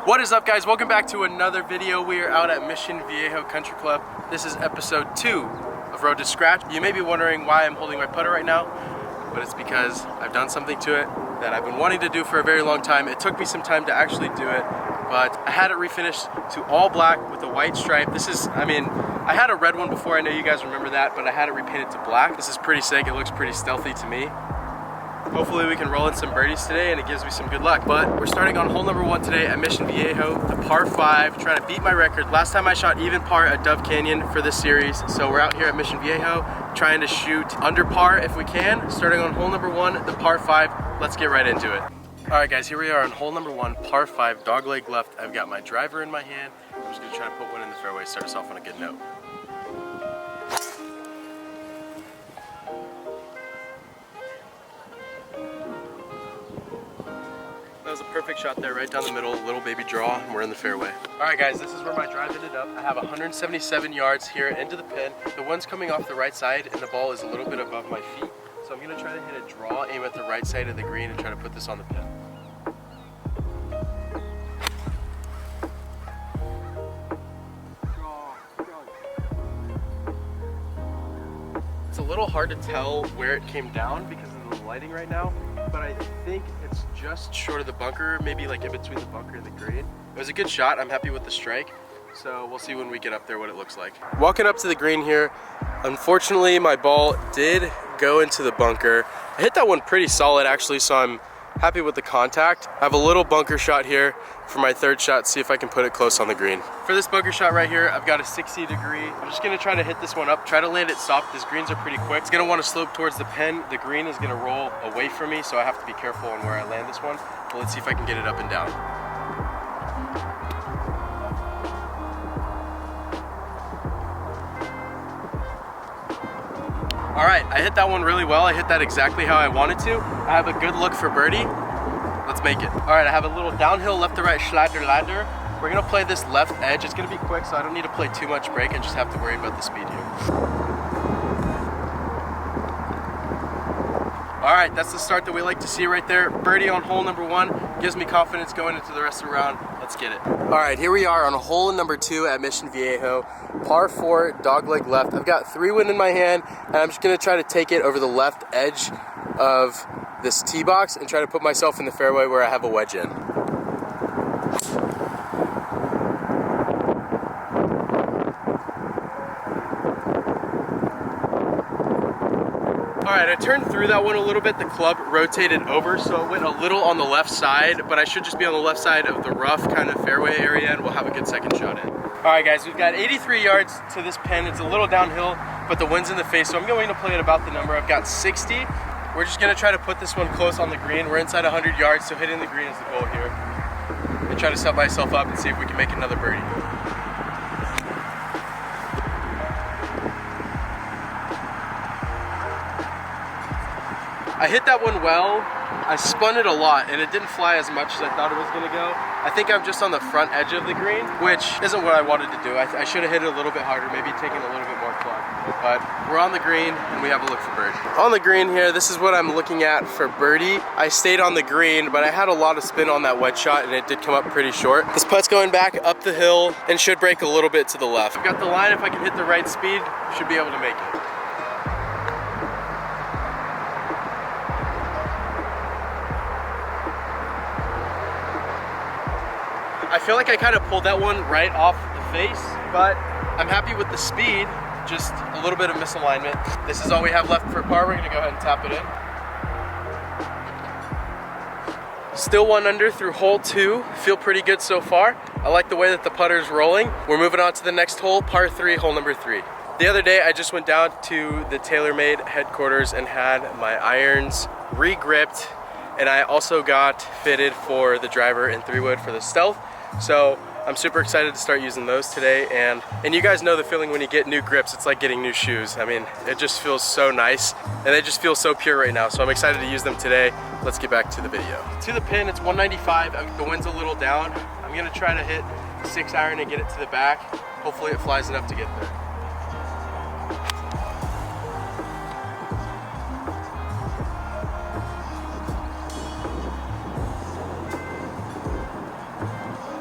What is up, guys? Welcome back to another video. We are out at Mission Viejo Country Club. This is episode 2 of Road to Scratch. You may be wondering why I'm holding my putter right now, but it's because I've done something to it that I've been wanting to do for a very long time. It took me some time to actually do it, but I had it refinished to all black with a white stripe. This is, I had a red one before, I know you guys remember that, but I had it repainted to black. This is pretty sick, it looks pretty stealthy to me. Hopefully we can roll in some birdies today and it gives me some good luck. But we're starting on hole number 1 today at Mission Viejo, the par 5, trying to beat my record. Last time I shot even par at Dove Canyon for this series. So we're out here at Mission Viejo trying to shoot under par if we can. Starting on hole number 1, the par 5. Let's get right into it. All right, guys, here we are on hole number 1, par 5, dogleg left. I've got my driver in my hand. I'm just gonna try to put one in the fairway, start us off on a good note. That was a perfect shot there, right down the middle, little baby draw, and we're in the fairway. All right, guys, this is where my drive ended up. I have 177 yards here into the pin. The wind's coming off the right side, and the ball is a little bit above my feet. So I'm gonna try to hit a draw, aim at the right side of the green, and try to put this on the pin. It's a little hard to tell where it came down because of the lighting right now, but I think it's just short of the bunker, maybe like in between the bunker and the green. It was a good shot. I'm happy with the strike, so we'll see when we get up there what it looks like. Walking up to the green here, unfortunately my ball did go into the bunker. I hit that one pretty solid actually, so I'm happy with the contact. I have a little bunker shot here for my third shot, see if I can put it close on the green. For this bunker shot right here, I've got a 60 degree. I'm just gonna try to hit this one up, try to land it soft. These greens are pretty quick. It's gonna wanna slope towards the pin. The green is gonna roll away from me, so I have to be careful on where I land this one. But let's see if I can get it up and down. All right, I hit that one really well. I hit that exactly how I wanted to. I have a good look for birdie. Let's make it. All right, I have a little downhill left to right ladder. We're gonna play this left edge. It's gonna be quick, so I don't need to play too much break. I just have to worry about the speed here. All right, that's the start that we like to see right there. Birdie on hole number 1 gives me confidence going into the rest of the round. Let's get it. All right, here we are on hole number 2 at Mission Viejo. Par 4, dogleg left. I've got 3 wood in my hand, and I'm just gonna try to take it over the left edge of this tee box and try to put myself in the fairway where I have a wedge in. All right, I turned through that one a little bit. The club rotated over, so it went a little on the left side, but I should just be on the left side of the rough kind of fairway area, and we'll have a good second shot in. All right, guys, we've got 83 yards to this pin. It's a little downhill, but the wind's in the face, so I'm going to play it about the number. I've got 60. We're just gonna try to put this one close on the green. We're inside 100 yards, so hitting the green is the goal here. And try to set myself up and see if we can make another birdie. I hit that one well. I spun it a lot and it didn't fly as much as I thought it was gonna go. I think I'm just on the front edge of the green, which isn't what I wanted to do. I should have hit it a little bit harder, maybe taken a little bit more club. But we're on the green and we have a look for birdie. On the green here, this is what I'm looking at for birdie. I stayed on the green, but I had a lot of spin on that wedge shot and it did come up pretty short. This putt's going back up the hill and should break a little bit to the left. I've got the line. If I can hit the right speed, should be able to make it. I feel like I kind of pulled that one right off the face, but I'm happy with the speed, just a little bit of misalignment. This is all we have left for par. We're gonna go ahead and tap it in. Still 1 under through hole 2. Feel pretty good so far. I like the way that the putter's rolling. We're moving on to the next hole, par 3, hole number 3. The other day, I just went down to the TaylorMade headquarters and had my irons re-gripped, and I also got fitted for the driver in 3 wood for the Stealth. So I'm super excited to start using those today, and you guys know the feeling when you get new grips. It's like getting new shoes. I mean, it just feels so nice, and they just feel so pure right now, so I'm excited to use them today. Let's get back to the video. To the pin, it's 195. The wind's a little down. I'm gonna try to hit 6 iron and get it to the back. Hopefully it flies enough to get there.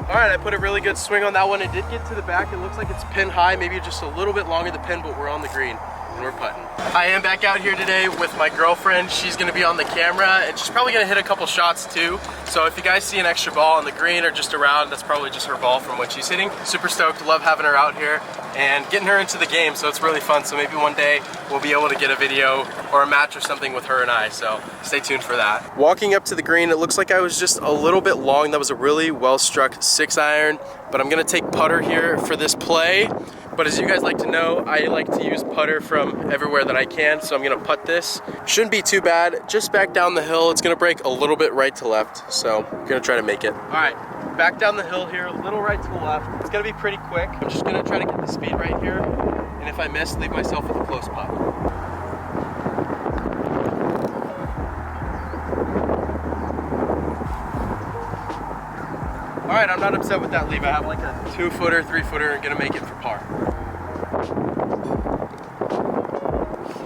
All right, I put a really good swing on that one. It did get to the back. It looks like it's pin high, maybe just a little bit longer the pin, but we're on the green and we're putting. I am back out here today with my girlfriend. She's gonna be on the camera and she's probably gonna hit a couple shots too. So if you guys see an extra ball on the green or just around, that's probably just her ball from when she's hitting. Super stoked, love having her out here and getting her into the game, so it's really fun. So maybe one day we'll be able to get a video or a match or something with her and I, so stay tuned for that. Walking up to the green, it looks like I was just a little bit long. That was a really well struck 6-iron, but I'm gonna take putter here for this play. But as you guys like to know, I like to use putter from everywhere that I can, so I'm gonna putt this. Shouldn't be too bad, just back down the hill. It's gonna break a little bit right to left, so I'm gonna try to make it. All right, back down the hill here, a little right to the left. It's gonna be pretty quick. I'm just gonna try to get the speed right here, and if I miss, leave myself with a close putt. All right, I'm not upset with that leave. I have like a 2-footer, 3-footer, and gonna make it for par.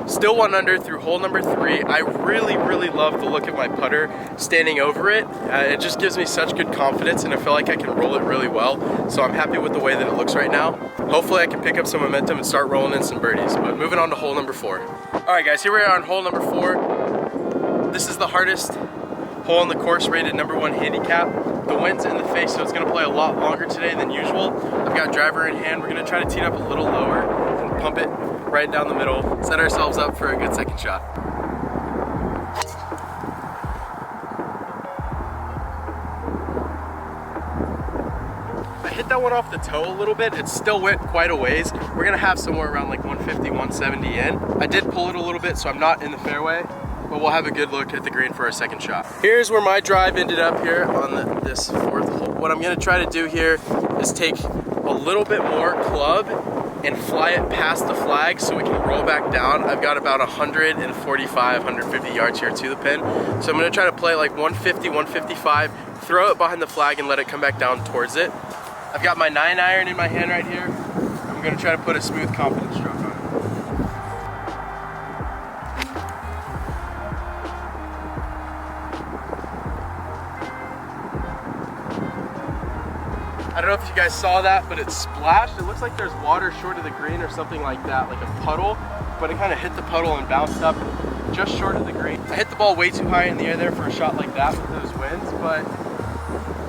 Still 1 under through hole number 3. I really love the look of my putter standing over it. It just gives me such good confidence and I feel like I can roll it really well. So I'm happy with the way that it looks right now. Hopefully I can pick up some momentum and start rolling in some birdies. But moving on to hole number 4. All right guys, here we are on hole number 4. This is the hardest hole on the course, rated #1 handicap. The wind's in the face, so it's gonna play a lot longer today than usual. I've got driver in hand. We're gonna try to tee it up a little lower and pump it right down the middle. Set ourselves up for a good second shot. I hit that one off the toe a little bit. It still went quite a ways. We're gonna have somewhere around like 150, 170 in. I did pull it a little bit, so I'm not in the fairway, but we'll have a good look at the green for our second shot. Here's where my drive ended up here on this 4th hole. What I'm gonna try to do here is take a little bit more club and fly it past the flag so we can roll back down. I've got about 145, 150 yards here to the pin. So I'm gonna try to play like 150, 155, throw it behind the flag and let it come back down towards it. I've got my 9-iron in my hand right here. I'm gonna try to put a smooth, confident stroke on it. I don't know if you guys saw that, but it splashed. It looks like there's water short of the green or something like that, like a puddle, but it kind of hit the puddle and bounced up just short of the green. I hit the ball way too high in the air there for a shot like that with those winds, but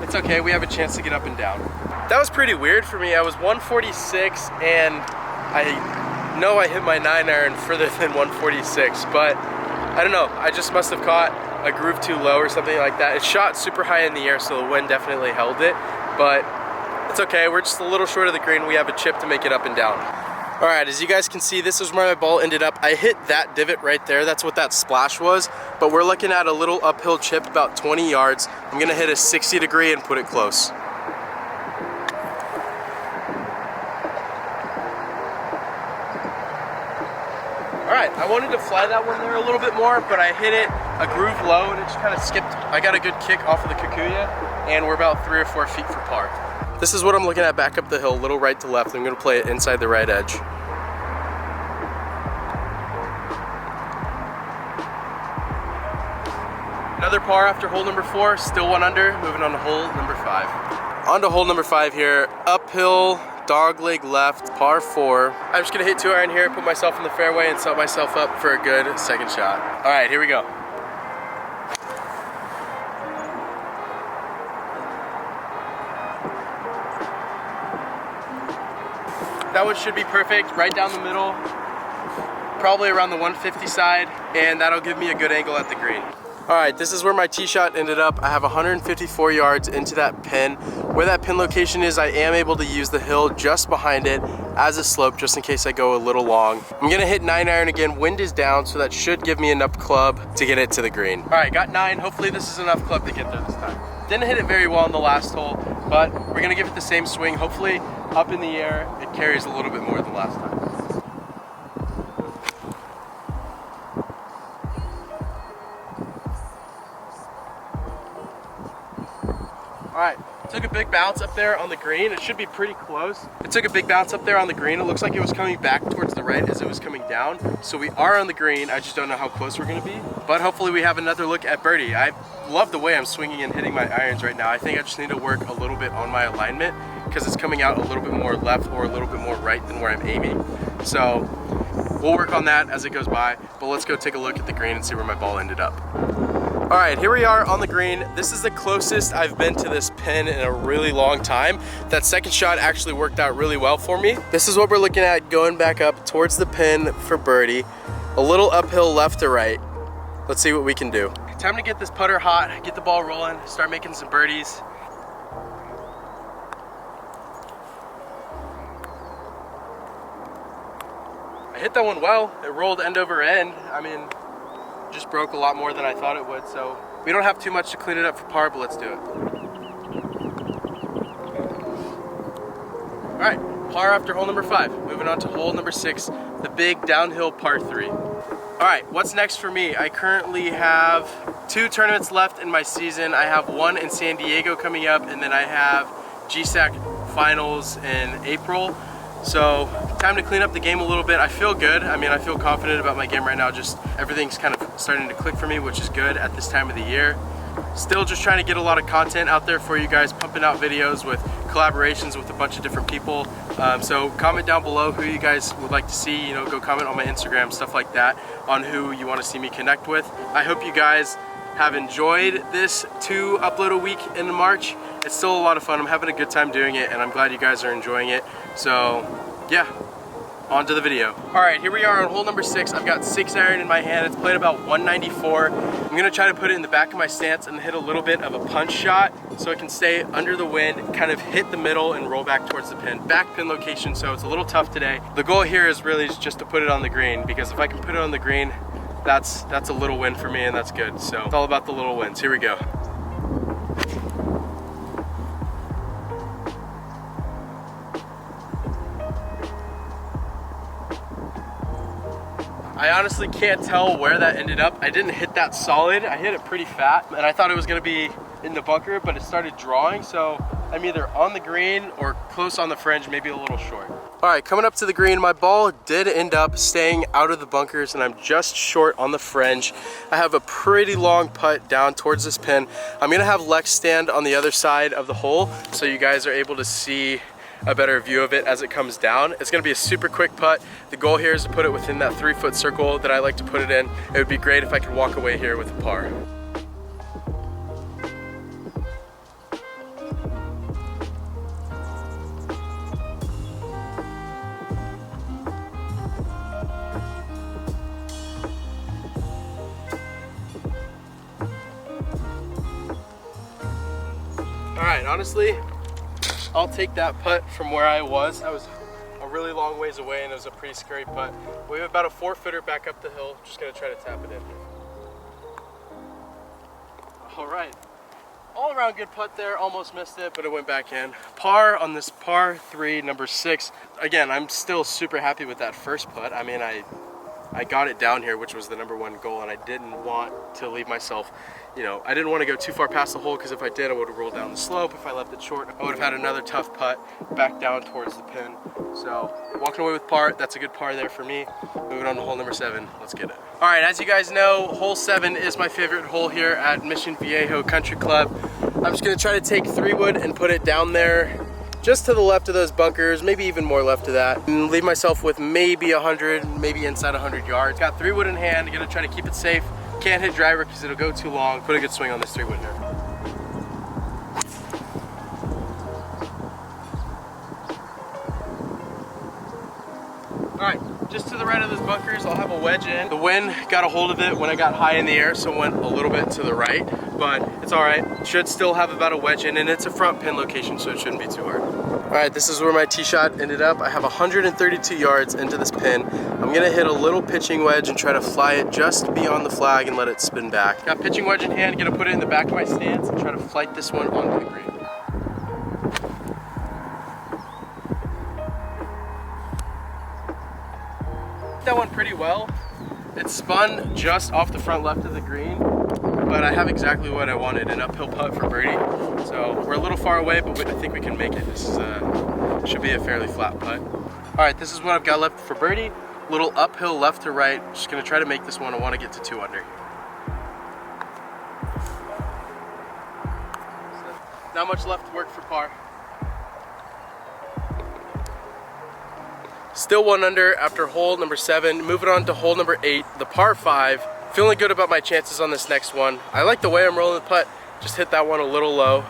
it's okay. We have a chance to get up and down. That was pretty weird for me. I was 146 and I know I hit my 9-iron further than 146, but I don't know. I just must have caught a groove too low or something like that. It shot super high in the air, so the wind definitely held it, but it's okay, we're just a little short of the green. We have a chip to make it up and down. All right, as you guys can see, this is where my ball ended up. I hit that divot right there. That's what that splash was. But we're looking at a little uphill chip, about 20 yards. I'm gonna hit a 60-degree and put it close. All right, I wanted to fly that one there a little bit more, but I hit it a groove low and it just kind of skipped. I got a good kick off of the Kikuya, and we're about 3 or 4 feet for par. This is what I'm looking at back up the hill, a little right to left. I'm gonna play it inside the right edge. Another par after hole number 4, still 1 under, moving on to hole number 5. On to hole number 5 here, uphill, dogleg left, par 4. I'm just gonna hit 2-iron here, put myself in the fairway and set myself up for a good second shot. All right, here we go. That one should be perfect, right down the middle, probably around the 150 side, and that'll give me a good angle at the green. All right, this is where my tee shot ended up. I have 154 yards into that pin. Where that pin location is, I am able to use the hill just behind it as a slope, just in case I go a little long. I'm gonna hit 9-iron again. Wind is down, so that should give me enough club to get it to the green. All right, got 9. Hopefully this is enough club to get there this time. Didn't hit it very well on the last hole, but we're gonna give it the same swing. Hopefully up in the air, it carries a little bit more than last time. All right, Took a big bounce up there on the green. It should be pretty close. It took a big bounce up there on the green. It looks like it was coming back towards the right as it was coming down. So we are on the green. I just don't know how close we're gonna be. But hopefully we have another look at birdie. I love the way I'm swinging and hitting my irons right now. I think I just need to work a little bit on my alignment because it's coming out a little bit more left or a little bit more right than where I'm aiming. So we'll work on that as it goes by. But let's go take a look at the green and see where my ball ended up. All right, here we are on the green. This is the closest I've been to this pin in a really long time. That second shot actually worked out really well for me. This is what we're looking at going back up towards the pin for birdie. A little uphill left to right. Let's see what we can do. Time to get this putter hot, get the ball rolling, start making some birdies. I hit that one well. It rolled end over end. I mean, just broke a lot more than I thought it would, so we don't have too much to clean it up for par, but let's do it. All right, par after hole number 5. Moving on to hole number 6, the big downhill par 3. All right, what's next for me? I currently have 2 tournaments left in my season. I have one in San Diego coming up, and then I have GSAC finals in April. So time to clean up the game a little bit. I feel good. I mean, I feel confident about my game right now. Just everything's kind of starting to click for me, which is good at this time of the year. Still just trying to get a lot of content out there for you guys, pumping out videos with collaborations with a bunch of different people. So comment down below who you guys would like to see. You know, go comment on my Instagram, stuff like that, on who you want to see me connect with. I hope you guys have enjoyed this 2 upload a week in March. It's still a lot of fun. I'm having a good time doing it, and I'm glad you guys are enjoying it. So yeah, on to the video. All right, here we are on hole number 6. I've got 6 iron in my hand. It's played about 194. I'm gonna try to put it in the back of my stance and hit a little bit of a punch shot so it can stay under the wind, kind of hit the middle and roll back towards the pin. Back pin location, so it's a little tough today. The goal here is really just to put it on the green, because if I can put it on the green, that's a little win for me, and that's good. So it's all about the little wins. Here we go. I honestly can't tell where that ended up. I didn't hit that solid. I hit it pretty fat, and I thought it was gonna be in the bunker, but it started drawing, so I'm either on the green or close on the fringe, maybe a little short. All right, coming up to the green, my ball did end up staying out of the bunkers, and I'm just short on the fringe. I have a pretty long putt down towards this pin. I'm gonna have Lex stand on the other side of the hole so you guys are able to see a better view of it as it comes down. It's gonna be a super quick putt. The goal here is to put it within that 3-foot circle that I like to put it in. It would be great if I could walk away here with a par. All right, honestly, I'll take that putt from where I was. I was a really long ways away, and it was a pretty scary putt. We have about a 4-footer back up the hill. Just gonna try to tap it in. All right, all around good putt there. Almost missed it, but it went back in. Par on this par 3, number 6. Again, I'm still super happy with that first putt. I mean, I got it down here, which was the number 1 goal, and I didn't want to leave myself, you know, I didn't want to go too far past the hole, because if I did, I would have rolled down the slope. If I left it short, I would have had another tough putt back down towards the pin. So walking away with par, that's a good par there for me. Moving on to hole number 7, let's get it. All right, as you guys know, hole 7 is my favorite hole here at Mission Viejo Country Club. I'm just gonna try to take 3-wood and put it down there just to the left of those bunkers, maybe even more left of that, and leave myself with maybe 100, maybe inside 100 yards. Got 3-wood in hand, gonna try to keep it safe. Can't hit driver because it'll go too long. Put a good swing on this 3-wood here. All right, just to the right of those bunkers, I'll have a wedge in. The wind got a hold of it when I got high in the air, so it went a little bit to the right, but it's all right. Should still have about a wedge in, and it's a front pin location, so it shouldn't be too hard. All right, this is where my tee shot ended up. I have 132 yards into this pin. I'm gonna hit a little pitching wedge and try to fly it just beyond the flag and let it spin back. Got pitching wedge in hand, gonna put it in the back of my stance and try to flight this one onto the green. That one pretty well. It spun just off the front left of the green. but I have exactly what I wanted, an uphill putt for birdie. So we're a little far away, but I think we can make it. This is should be a fairly flat putt. All right, this is what I've got left for birdie. Little uphill left to right. Just gonna try to make this one. I want to get to 2 under. So, not much left to work for par. Still 1 under after hole number 7. Moving on to hole number 8, the par 5. Feeling good about my chances on this next one. I like the way I'm rolling the putt. Just hit that one a little low.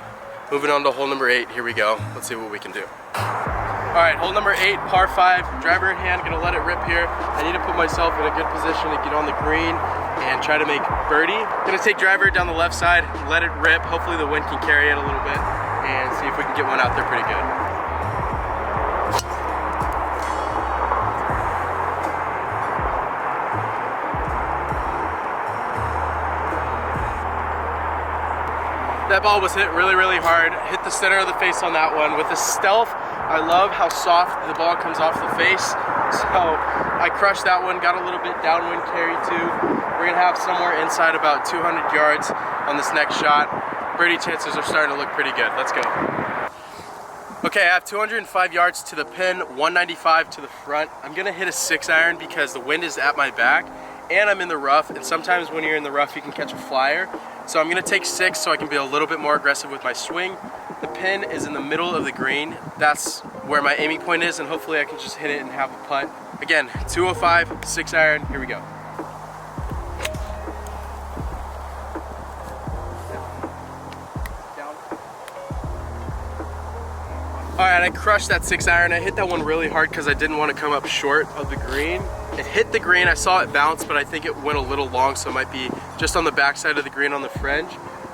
Moving on to hole number 8. Here we go. Let's see what we can do. All right, hole number 8, par 5. Driver in hand, gonna let it rip here. I need to put myself in a good position to get on the green and try to make birdie. Gonna take driver down the left side, let it rip. Hopefully the wind can carry it a little bit and see if we can get one out there pretty good. That ball was hit really, really hard. Hit the center of the face on that one. With the stealth, I love how soft the ball comes off the face. So I crushed that one, got a little bit downwind carry too. We're gonna have somewhere inside about 200 yards on this next shot. Birdie chances are starting to look pretty good. Let's go. Okay, I have 205 yards to the pin, 195 to the front. I'm gonna hit a 6-iron because the wind is at my back and I'm in the rough, and sometimes when you're in the rough you can catch a flyer. So I'm gonna take 6 so I can be a little bit more aggressive with my swing. The pin is in the middle of the green. That's where my aiming point is, and hopefully I can just hit it and have a putt. Again, 205, 6-iron, here we go. All right, I crushed that 6-iron. I hit that one really hard because I didn't want to come up short of the green. It hit the green, I saw it bounce, but I think it went a little long, so it might be just on the back side of the green on the fringe.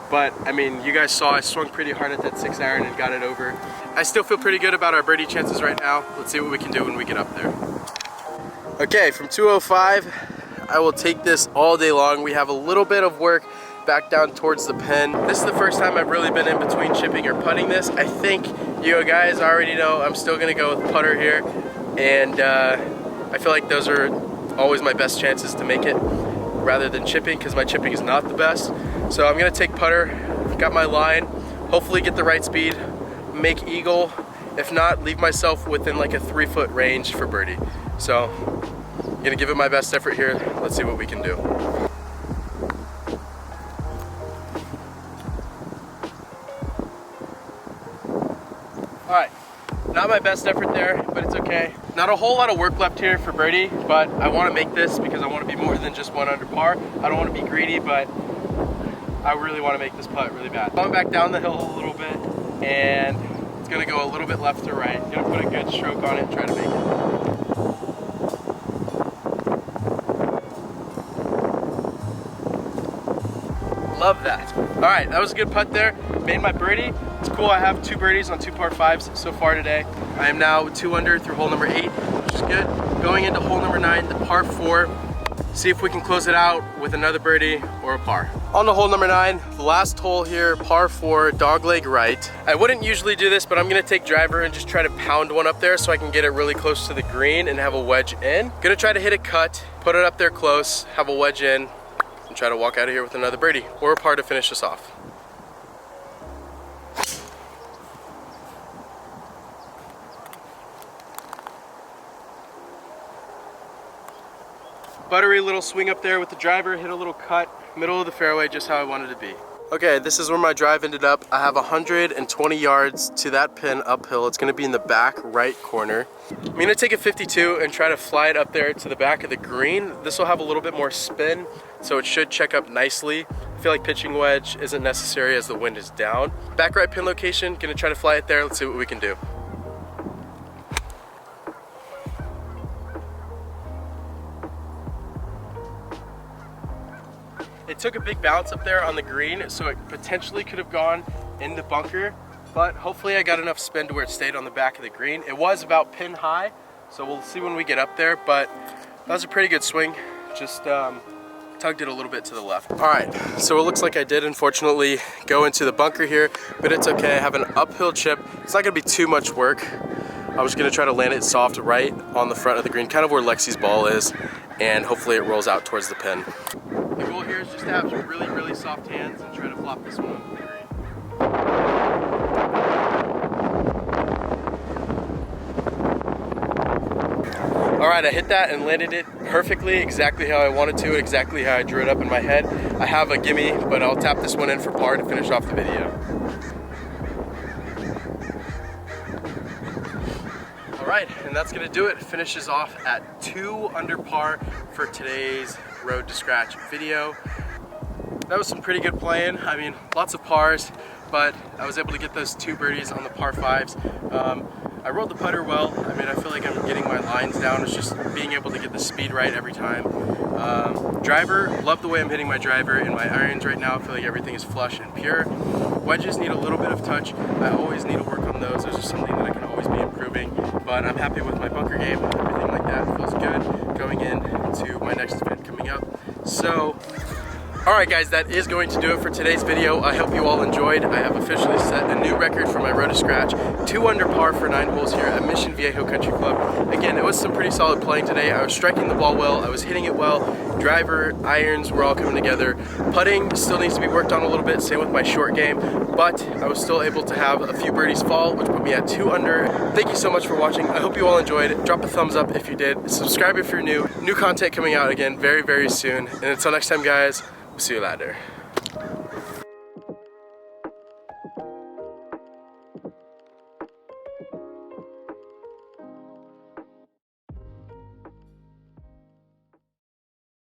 But I mean, you guys saw I swung pretty hard at that 6-iron and got it over. I still feel pretty good about our birdie chances right now. Let's see what we can do when we get up there. Okay, from 205, I will take this all day long. We have a little bit of work back down towards the pin. This is the first time I've really been in between chipping or putting this. I think you guys already know I'm still gonna go with putter here, and I feel like those are always my best chances to make it rather than chipping, because my chipping is not the best. So I'm gonna take putter, got my line, hopefully get the right speed, make eagle. If not, leave myself within like a 3-foot range for birdie. So I'm gonna give it my best effort here. Let's see what we can do. All right, not my best effort there, but it's okay. Not a whole lot of work left here for birdie, but I want to make this because I want to be more than just 1 under par. I don't want to be greedy, but I really want to make this putt really bad. Going back down the hill a little bit, and it's going to go a little bit left to right. Going to put a good stroke on it and try to make it. Love that. All right, that was a good putt there. Made my birdie. It's cool, I have 2 birdies on 2 par 5s so far today. I am now 2 under through hole number 8, which is good. Going into hole number 9, the par 4. See if we can close it out with another birdie or a par. On to hole number 9, the last hole here, par 4, dogleg right. I wouldn't usually do this, but I'm gonna take driver and just try to pound one up there so I can get it really close to the green and have a wedge in. Gonna try to hit a cut, put it up there close, have a wedge in, and try to walk out of here with another birdie or a par to finish us off. Buttery little swing up there with the driver, hit a little cut, middle of the fairway, just how I wanted to be. Okay, this is where my drive ended up. I have 120 yards to that pin uphill. It's gonna be in the back right corner. I'm gonna take a 52 and try to fly it up there to the back of the green. This will have a little bit more spin, so it should check up nicely. I feel like pitching wedge isn't necessary as the wind is down. Back right pin location, gonna try to fly it there. Let's see what we can do. It took a big bounce up there on the green, so it potentially could have gone in the bunker, but hopefully I got enough spin to where it stayed on the back of the green. It was about pin high, so we'll see when we get up there, but that was a pretty good swing. Just tugged it a little bit to the left. All right, so it looks like I did unfortunately go into the bunker here, but it's okay. I have an uphill chip. It's not gonna be too much work. I'm just gonna try to land it soft right on the front of the green, kind of where Lexi's ball is, and hopefully it rolls out towards the pin. The goal here is just to have really, really soft hands and try to flop this one on the green. Alright, I hit that and landed it perfectly, exactly how I wanted to, exactly how I drew it up in my head. I have a gimme, but I'll tap this one in for par to finish off the video. Alright, and that's going to do it. Finishes off at 2 under par for today's Road to Scratch video. That was some pretty good playing. I mean, lots of pars, but I was able to get those 2 birdies on the par 5s. I rolled the putter well. I mean, I feel like I'm getting my lines down. It's just being able to get the speed right every time. Driver, love the way I'm hitting my driver and my irons right now. I feel like everything is flush and pure. Wedges need a little bit of touch. I always need to work on those. Those are something that I can always be improving. But I'm happy with my bunker game. Everything like that feels good going into my next event coming up. So, alright guys, that is going to do it for today's video. I hope you all enjoyed. I have officially set a new record for my Road to Scratch. 2 under par for 9 holes here at Mission Viejo Country Club. Again, it was some pretty solid playing today. I was striking the ball well, I was hitting it well. Driver, irons were all coming together. Putting still needs to be worked on a little bit, same with my short game. But I was still able to have a few birdies fall, which put me at 2 under. Thank you so much for watching. I hope you all enjoyed. Drop a thumbs up if you did. Subscribe if you're new. New content coming out again very, very soon. And until next time guys, see you later.